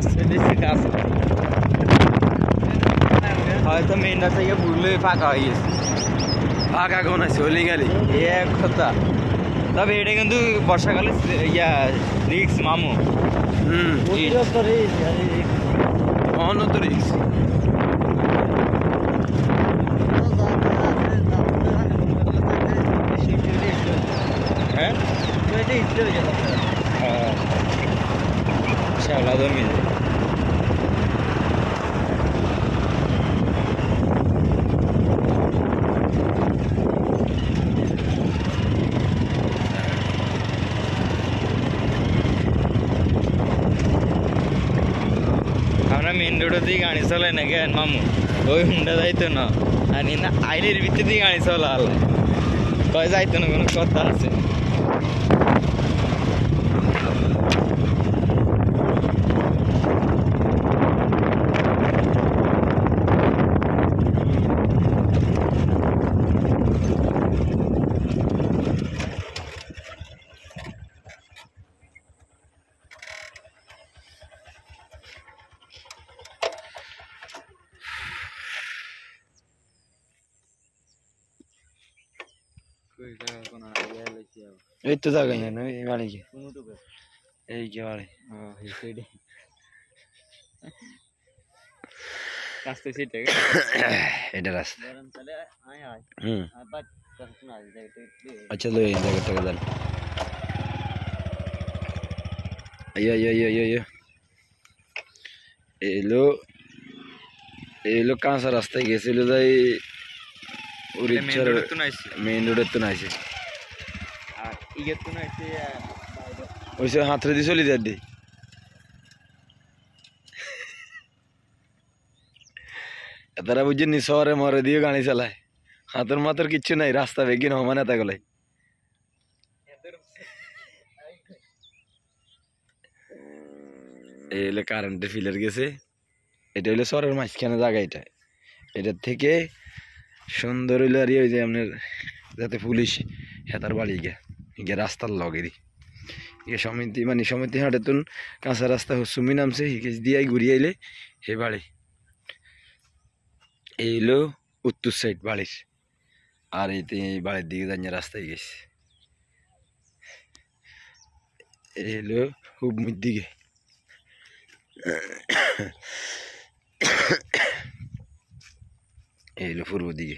আসছে বেশি কাজ হয়তো মেইন রাস্তা থেকে ঘুরলে ফাঁকা হয়ে গেছে ফাঁকা কোন আছে হলি গাড়ি এক কথা তবে এটা কিন্তু বর্ষাকালে ইয়া রিক্স মামু অনত রিক্স হ্যাঁ শ্যাওলা জমি मेन रोड दी गाड़ी चला ना क्या मामू वो हुंडा जाइतो ना आणि ना आईलेर भितर दी गाड़ी चला आला कय जाइतो ना कोनो कथा আছে এই তো জায়গা না এই বাড়ি কি এই কি বাড়ি রাস্তা সেটা এটা রাস্তা আচ্ছা লো এই জায়গাটা দেন আইয়া এলো কাঁচা রাস্তায় গেছিল যাই মেইন রোডের তো নাইছে ওইসব হাতরে দিয়ে চলে যার দি তারা বুঝছেন শহরে মরে দিয়ে গাড়ি চালায় হাতের মাথার কিচ্ছু নাই রাস্তা বেগিন হমান এত গেলে এই হলো কারেন্টের ফিলার গেছে এটা হইলো শহরের মাঝখানে জায়গা এটার থেকে সুন্দর হইলো আর ওই যে আপনার যাতে পুলিশ হেতার বাড়ি গিয়ে রাস্তার লগেরই সমিতি হাটে তুন কাঁচা রাস্তা সুমি নামছে হিকেশ দিয়ে ঘুরিয়ে আইলে হে বাড়ি এই হলো উত্তর সাইড বাড়ির আর এই বাড়ির দিকে জানিয়ে রাস্তায় গেছে এই হলো হুবমির দিকে এই হলো পূর্ব দিকে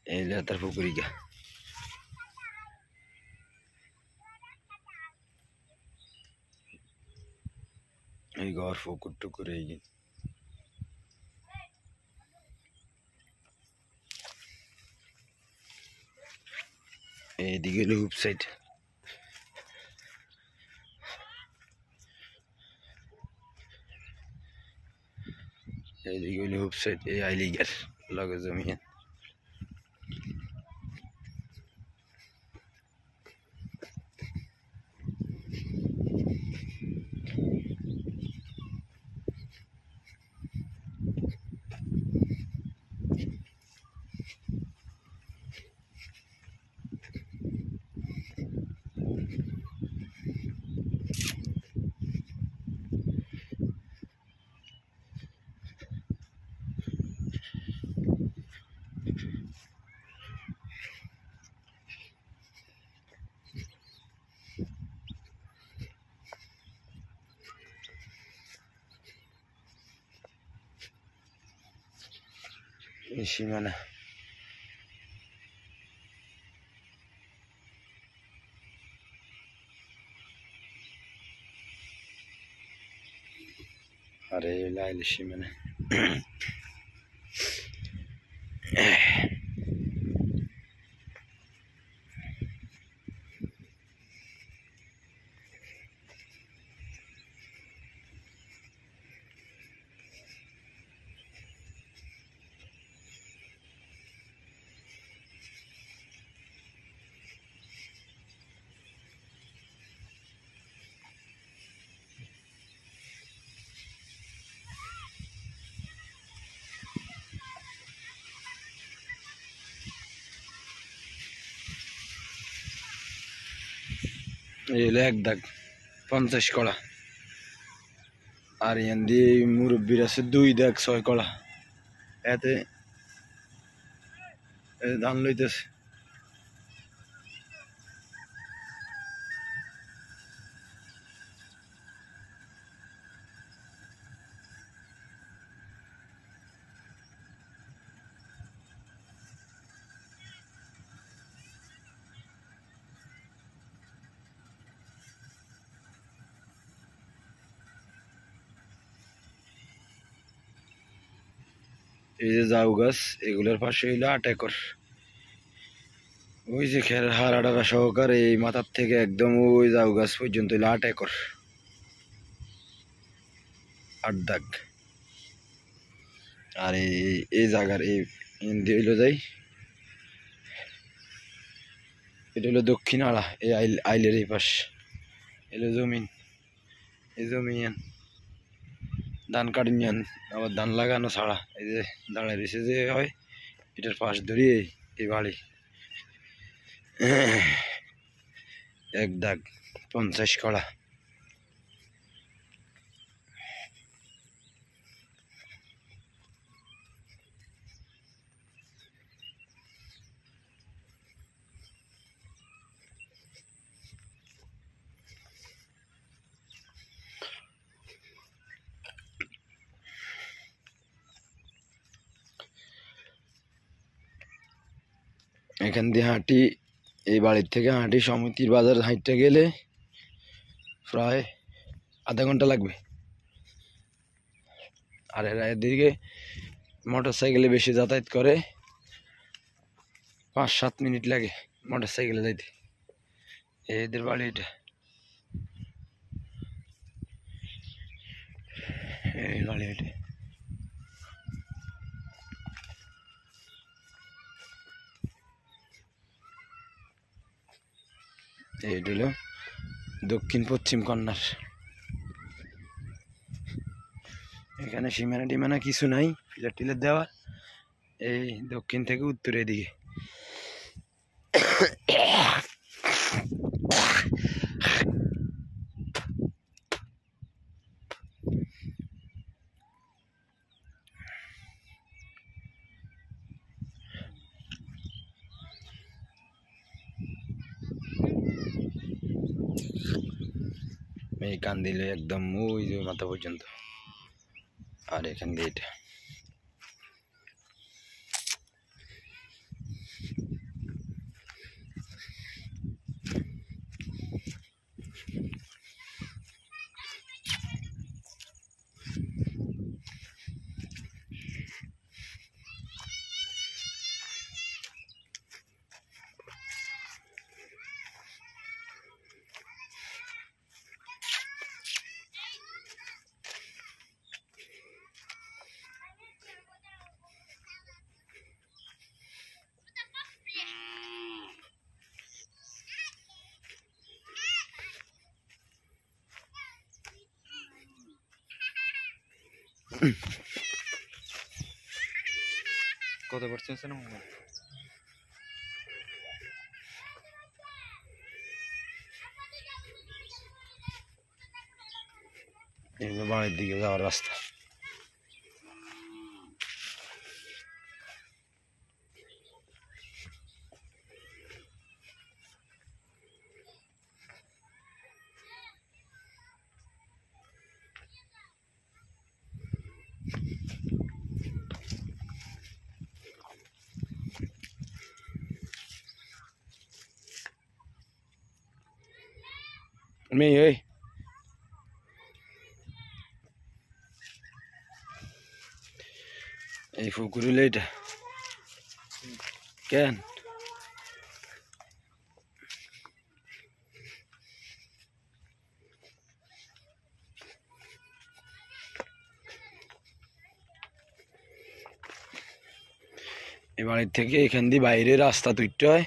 এই হলো তার পুকুরিকা এই ঘর পুকুর টুকুর এই এইদিকে হলো হুপ সাইড এইদিকে হলো হুপ সাইড এই আইলিগার লগে জমি সীমানা আরে লাইল সীমানা এই হলো 1 দাগ 50 কড়া। আর ইয়ান দিয়ে মুরব্বীর আছে 2 দাগ 6 কড়া। এতে ধান লইতেছে। এই যে জাউ গাছ, এগুলোর পাশে হইলো 8 একর। ওই যে খের হারাটা সহকারে এই মাথার থেকে একদম ওই জাউ গাছ পর্যন্ত হইলো 8 একর, 8 দাগ। আর এই জায়গার এই হইলো যাই, এটা হলো দক্ষিণ আড়া। এই আইলের এই পাশ এলো জমিন, এই জমিন ধান কাটিনিয়ান আবার ধান লাগানো ছাড়া। এই যে দাঁড়ায় রয়েছে যে হয়, এটার পাশ ধরিয়ে এই বাড়ি। 1 দাগ 50 কড়া। এখান দিয়ে হাঁটি, এই বাড়ির থেকে হাঁটি সমিতির বাজার হাঁটতে গেলে প্রায় আধা ঘন্টা লাগবে। আর এরা এদিকে মোটর সাইকেলে বেশি যাতায়াত করে, 5-7 মিনিট লাগে মোটর সাইকেলে যাইতে। এদের বাড়ি এটা, এই বাড়ি এটা। এইটা হলো দক্ষিণ পশ্চিম কর্নার। এখানে সীমানা টিমানা কিছু নাই, পিলার টিলার দেওয়া। এই দক্ষিণ থেকে উত্তরের দিকে। এই কান দিলে একদম ওই যে মাথা পর্যন্ত। আর এখান দিয়ে এটা কত পারছে না বাড়ির দিকে যাওয়ার রাস্তা। মেয়ে ওই এই পুকুর হইলো এটা কেন? এই বাড়ির থেকে এখান দিয়ে বাইরে রাস্তা তুলতে হয়।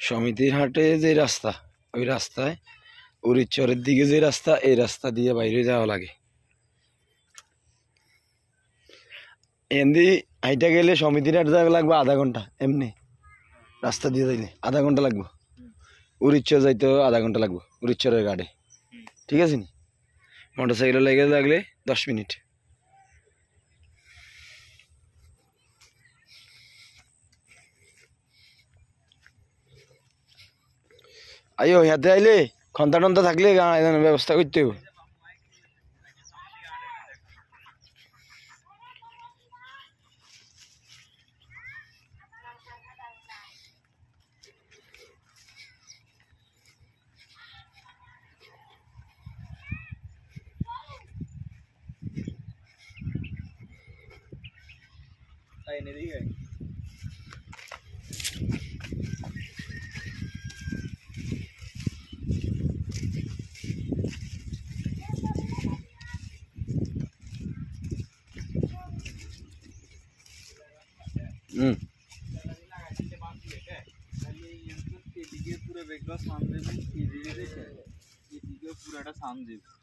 সমিতির হাটে যে রাস্তা, ওই রাস্তায় উড়িচরের দিকে যে রাস্তা, এই রাস্তা দিয়ে বাইরে যাওয়া লাগে। এমনি হাইটা গেলে সমিতির হাটে যাওয়া লাগবে আধা ঘন্টা, এমনি রাস্তা দিয়ে যাইলে আধা ঘন্টা লাগবে। উড়িচ্ছর যাইতে আধা ঘন্টা লাগবে উড়িচ্ছরের গাড়ি ঠিক আছে নি মোটর সাইকেলে লেগে লাগলে 10 মিনিট আইও হাতে আইলে খন্তা টন্তা থাকলে ব্যবস্থা করতে হবে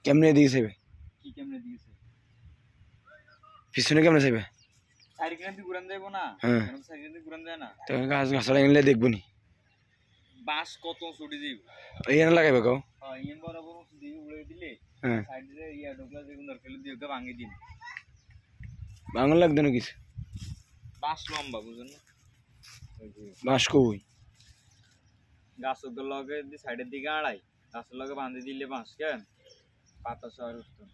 কেমনে দিয়েছে পিছনে কেমনে চাইবে গাছ গাছড়া এগুলো দেখবো নি বাস কত ছুটি দিব এইখানে লাগাইবে কাও ইন বরাবর দিয়ে উড়ে দিলে হ্যাঁ সাইডে ইয়া ঢোকলা যেগুলো দরকার দিয়ে ওকে ভাঙি দিন বাংলা লাগবে না কিছু বাস লম্বা বুঝুন না বাঁশ কই গাছের লগে সাইডের দিকে আড়াই গাছের লগে বাঁধি দিলে বাঁশ কেন পাতা শহর উঠতো